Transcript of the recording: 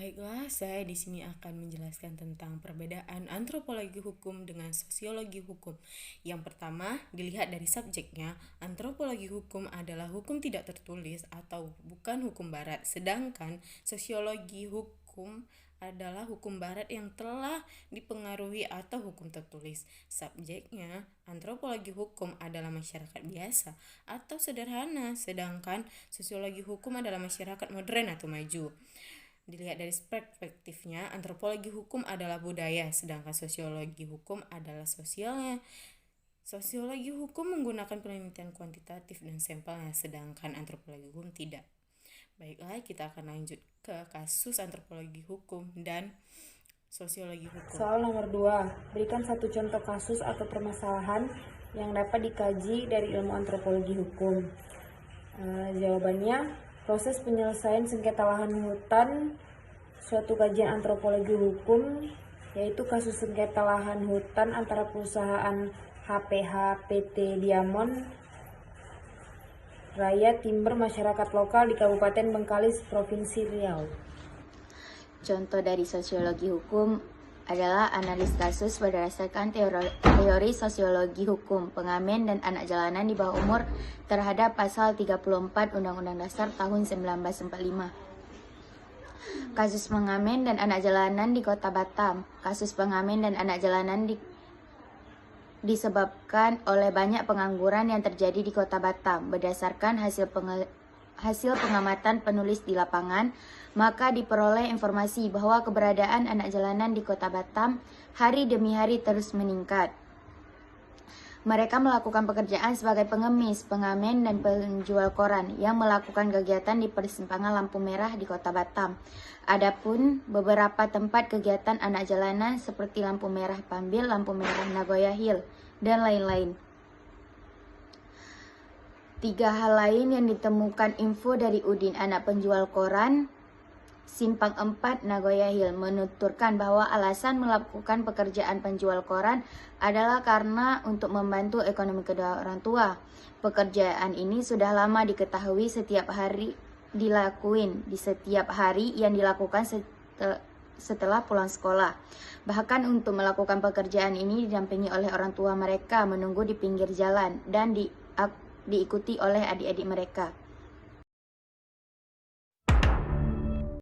Baiklah, saya di sini akan menjelaskan tentang perbedaan antropologi hukum dengan sosiologi hukum. Yang pertama, dilihat dari subjeknya, antropologi hukum adalah hukum tidak tertulis atau bukan hukum barat, sedangkan sosiologi hukum adalah hukum barat yang telah dipengaruhi atau hukum tertulis. Subjeknya, antropologi hukum adalah masyarakat biasa atau sederhana, sedangkan sosiologi hukum adalah masyarakat modern atau maju. Dilihat dari perspektifnya, antropologi hukum adalah budaya, sedangkan sosiologi hukum adalah sosialnya. Sosiologi hukum menggunakan penelitian kuantitatif dan sampelnya, sedangkan antropologi hukum tidak. Baiklah, kita akan lanjut ke kasus antropologi hukum dan sosiologi hukum. Soal nomor 2, berikan satu contoh kasus atau permasalahan yang dapat dikaji dari ilmu antropologi hukum. Jawabannya, proses penyelesaian sengketa lahan hutan, suatu kajian antropologi hukum, yaitu kasus sengketa lahan hutan antara perusahaan HPH PT Diamond Raya Timber masyarakat lokal di Kabupaten Bengkalis, Provinsi Riau. Contoh dari sosiologi hukum adalah analis kasus berdasarkan teori sosiologi hukum, pengamen dan anak jalanan di bawah umur terhadap pasal 34 Undang-Undang Dasar tahun 1945. Kasus pengamen dan anak jalanan di Kota Batam. Kasus pengamen dan anak jalanan disebabkan oleh banyak pengangguran yang terjadi di Kota Batam. Berdasarkan hasil pengamatan penulis di lapangan, maka diperoleh informasi bahwa keberadaan anak jalanan di Kota Batam hari demi hari terus meningkat. Mereka melakukan pekerjaan sebagai pengemis, pengamen, dan penjual koran yang melakukan kegiatan di persimpangan lampu merah di Kota Batam. Adapun beberapa tempat kegiatan anak jalanan seperti lampu merah Pambil, lampu merah Nagoya Hill, dan lain-lain. 3 hal lain yang ditemukan info dari Udin, anak penjual koran Simpang 4 Nagoya Hill, menuturkan bahwa alasan melakukan pekerjaan penjual koran adalah karena untuk membantu ekonomi kedua orang tua. Pekerjaan ini sudah lama diketahui setiap hari di setiap hari yang dilakukan setelah pulang sekolah. Bahkan untuk melakukan pekerjaan ini didampingi oleh orang tua mereka menunggu di pinggir jalan dan diikuti oleh adik-adik mereka.